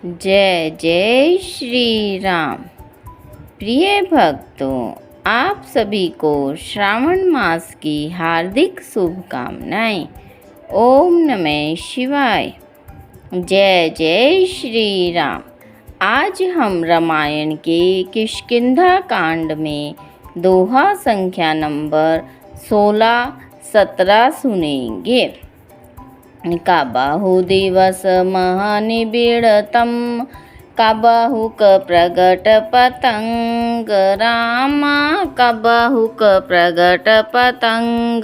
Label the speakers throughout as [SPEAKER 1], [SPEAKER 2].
[SPEAKER 1] जय जय श्री राम। प्रिय भक्तों, आप सभी को श्रावण मास की हार्दिक शुभकामनाएं। ओम नमः शिवाय। जय जय श्री राम। आज हम रामायण के किष्किंधा कांड में दोहा संख्या नंबर 16-17 सुनेंगे। काबाहु दिवस महानिबिड़तम काबाहुक प्रगट पतंग रामा काबाहुक प्रगट पतंग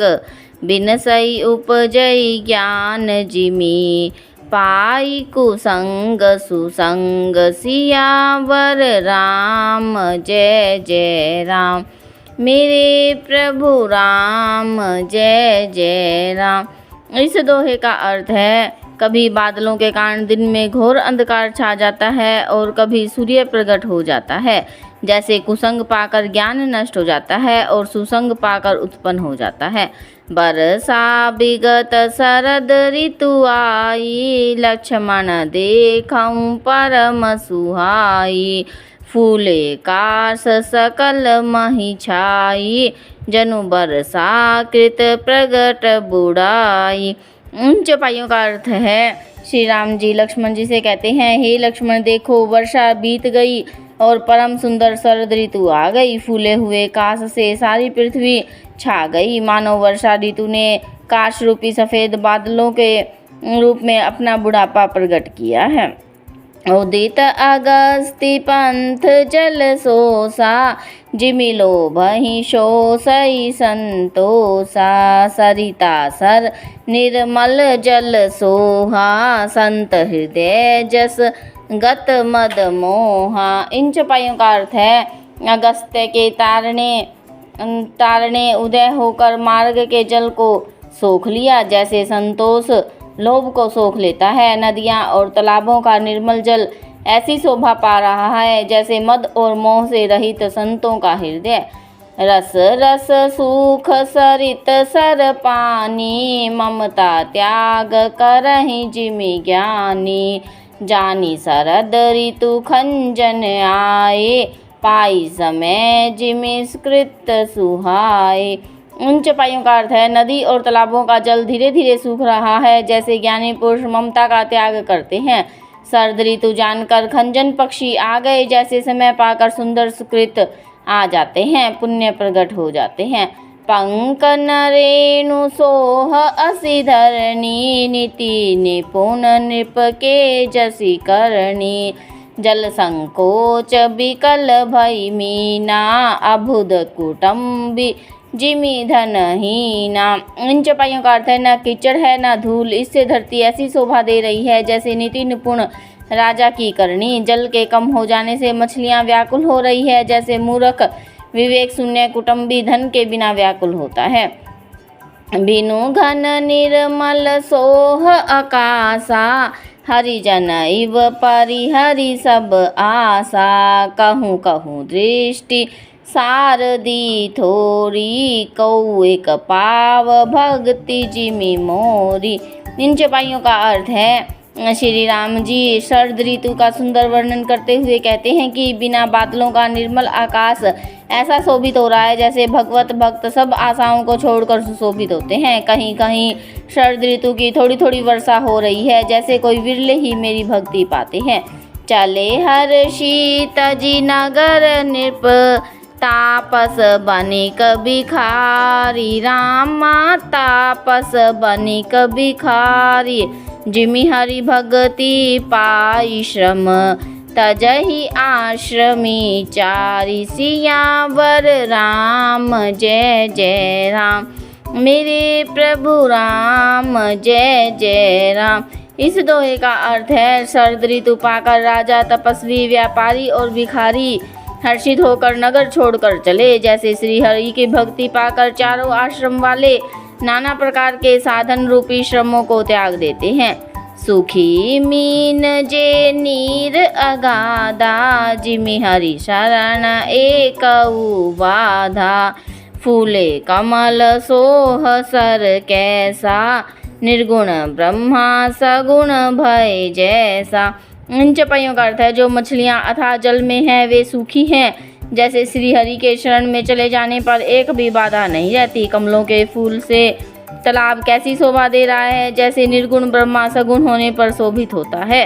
[SPEAKER 1] बिनसई उपजई ज्ञान जिमी पाई कुसंग सुसंग सियावर राम। जय जय राम। मेरे प्रभु राम जय जय राम। इस दोहे का अर्थ है, कभी बादलों के कारण दिन में घोर अंधकार छा जाता है और कभी सूर्य प्रकट हो जाता है। जैसे कुसंग पाकर ज्ञान नष्ट हो जाता है और सुसंग पाकर उत्पन्न हो जाता है। बरसा बिगत शरद ऋतु आई लक्ष्मण देखऊं परम सुहाई फूले कास सकल मही छाई जनु बरसा कृत प्रगट बुढ़ाई। उन चौपाइयों का अर्थ है, श्री राम जी लक्ष्मण जी से कहते हैं, हे लक्ष्मण देखो, वर्षा बीत गई और परम सुंदर शरद ऋतु आ गई। फूले हुए काश से सारी पृथ्वी छा गई, मानो वर्षा ऋतु ने काश रूपी सफ़ेद बादलों के रूप में अपना बुढ़ापा प्रकट किया है। उदित अगस्ति पंथ जल सोसा जिमिलो भही शोसई संतोषा सरिता सर निर्मल जल सोहा संत हृदय जस गत मद मोहा। इन चौपाइयों का अर्थ है, अगस्त्य के तारने उदय होकर मार्ग के जल को सोख लिया, जैसे संतोष लोभ को सोख लेता है। नदियाँ और तालाबों का निर्मल जल ऐसी शोभा पा रहा है जैसे मद और मोह से रहित संतों का हृदय। रस रस सुख सरित सर पानी ममता त्याग करहि जिमि ज्ञानी जानी शरद ऋतु खंजन आए पाई समय जिमि स्कृत सुहाए। उन चौपाइयों का अर्थ है, नदी और तालाबों का जल धीरे धीरे सूख रहा है, जैसे ज्ञानी पुरुष ममता का त्याग करते हैं। शरद ऋतु जानकर खंजन पक्षी आ गए, जैसे समय पाकर सुंदर सुकृत आ जाते हैं, पुण्य प्रकट हो जाते हैं। पंक नरेणु सोह असी धरणी नीति निपुण नृप के जसी करणी जल संकोच बिकल भई मीना अभुद कुटुंबी जिमि धनहीना। इन चौपाइयों का अर्थ है, न कीचड़ है न धूल, इससे धरती ऐसी शोभा दे रही है जैसे नीति निपुण राजा की करनी। जल के कम हो जाने से मछलियां व्याकुल हो रही है, जैसे मूर्ख विवेक शून्य कुटुंबी धन के बिना व्याकुल होता है। बिनु घन निर्मल सोह आकाशा हरिजन इव परिहरि सब आशा कहूँ कहूँ दृष्टि सारदी थोरी कौ एक पाव भक्ति जिमि मोरी। इन चौपाइयों का अर्थ है, श्री राम जी शरद ऋतु का सुंदर वर्णन करते हुए कहते हैं कि बिना बादलों का निर्मल आकाश ऐसा शोभित हो रहा है जैसे भगवत भक्त सब आशाओं को छोड़कर सुशोभित होते हैं। कहीं कहीं शरद ऋतु की थोड़ी थोड़ी वर्षा हो रही है, जैसे कोई विरले ही मेरी भक्ति पाते हैं। चले हर्षि तजी नगर नृप तापस बनिक भिखारी रामा तापस बनिक भिखारी जिमि हरि भगति पाई श्रम तजहि आश्रमी चारि सियावर राम। जय जय राम। मेरे प्रभु राम जय जय राम। इस दोहे का अर्थ है, शरद ऋतु पाकर राजा तपस्वी व्यापारी और भिखारी हर्षित होकर नगर छोड़कर चले, जैसे श्री हरि की भक्ति पाकर चारों आश्रम वाले नाना प्रकार के साधन रूपी श्रमों को त्याग देते हैं। सुखी मीन जे नीर अगाधा जिमि हरि शरण एकऊ बाधा फूले कमल सोह सर कैसा निर्गुण ब्रह्मा सगुण भय जैसा। इन चौपाइयों का अर्थ है जो मछलियाँ अथाह जल में हैं वे सूखी हैं, जैसे श्री हरि के शरण में चले जाने पर एक भी बाधा नहीं रहती। कमलों के फूल से तालाब कैसी शोभा दे रहा है, जैसे निर्गुण ब्रह्मा सगुण होने पर शोभित होता है।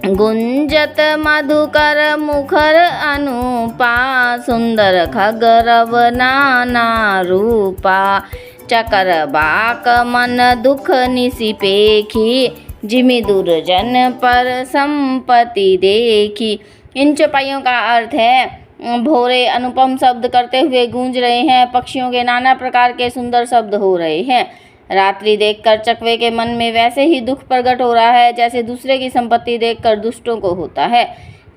[SPEAKER 1] गुंजत मधुकर मुखर अनुपा, सुंदर खगरव नाना रूपा, चकर बाक मन दुख निसिपेखी, जिमि दुर्जन पर संपत्ति देखी। इन चौपाइयों का अर्थ है भोरे अनुपम शब्द करते हुए गूंज रहे हैं, पक्षियों के नाना प्रकार के सुंदर शब्द हो रहे हैं। रात्रि देखकर चकवे के मन में वैसे ही दुख प्रकट हो रहा है जैसे दूसरे की संपत्ति देखकर दुष्टों को होता है।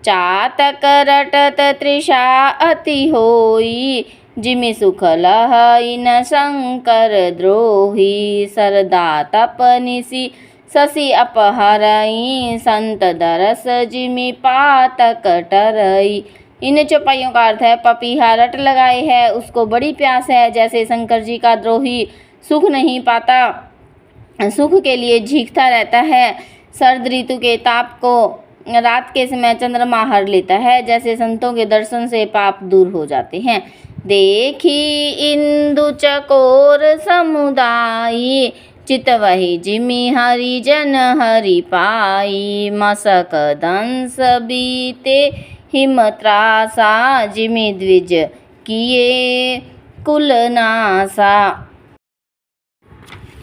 [SPEAKER 1] चातक रटत तृषा अति होई, जिमि सुख लहई न शंकर द्रोही, सरदा तपनिसी शशि अपहरई, संत दरस जिमि पातक टरई। इन चौपाइयों का अर्थ है पपीहा रट लगाए है, उसको बड़ी प्यास है, जैसे शंकर जी का द्रोही सुख नहीं पाता, सुख के लिए झींकता रहता है। शरद ऋतु के ताप को रात के समय चंद्रमा हर लेता है, जैसे संतों के दर्शन से पाप दूर हो जाते हैं। देखी इंदु चकोर समुदायी, चितवही जिमि हरिजन हरि पाई, मसक दंस बीते हिम त्रासा, जिमि द्विज किए कुल नासा।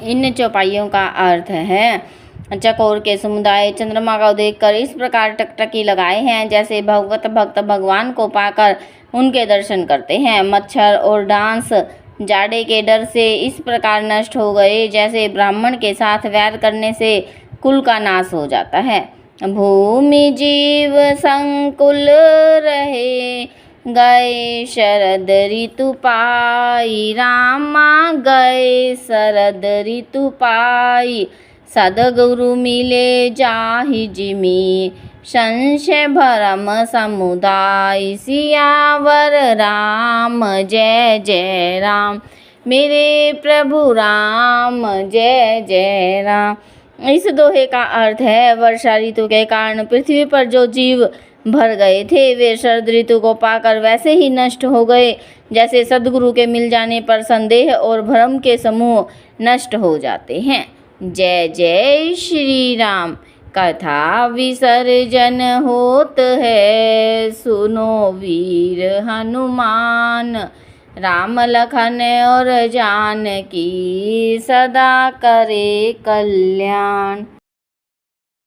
[SPEAKER 1] इन चौपाइयों का अर्थ है चकोर के समुदाय चंद्रमा को देखकर इस प्रकार टकटकी लगाए हैं, जैसे भगवत भक्त भगवान को पाकर उनके दर्शन करते हैं। मच्छर और डांस जाड़े के डर से इस प्रकार नष्ट हो गए, जैसे ब्राह्मण के साथ वैर करने से कुल का नाश हो जाता है। भूमि जीव संकुल रहे, गए शरद ऋतु पाई, रामा गए शरद ऋतु पाई, सद्गुरु मिले जाहि जिमि, संशय भरम समुदाय, सियावर राम जय जय राम, मेरे प्रभु राम जय जय राम। इस दोहे का अर्थ है वर्षा ऋतु के कारण पृथ्वी पर जो जीव भर गए थे वे शरद ऋतु को पाकर वैसे ही नष्ट हो गए, जैसे सद्गुरु के मिल जाने पर संदेह और भ्रम के समूह नष्ट हो जाते हैं। जय जय श्री राम। कथा विसर्जन होत है, सुनो वीर हनुमान, राम लखन और जानकी सदा करे कल्याण।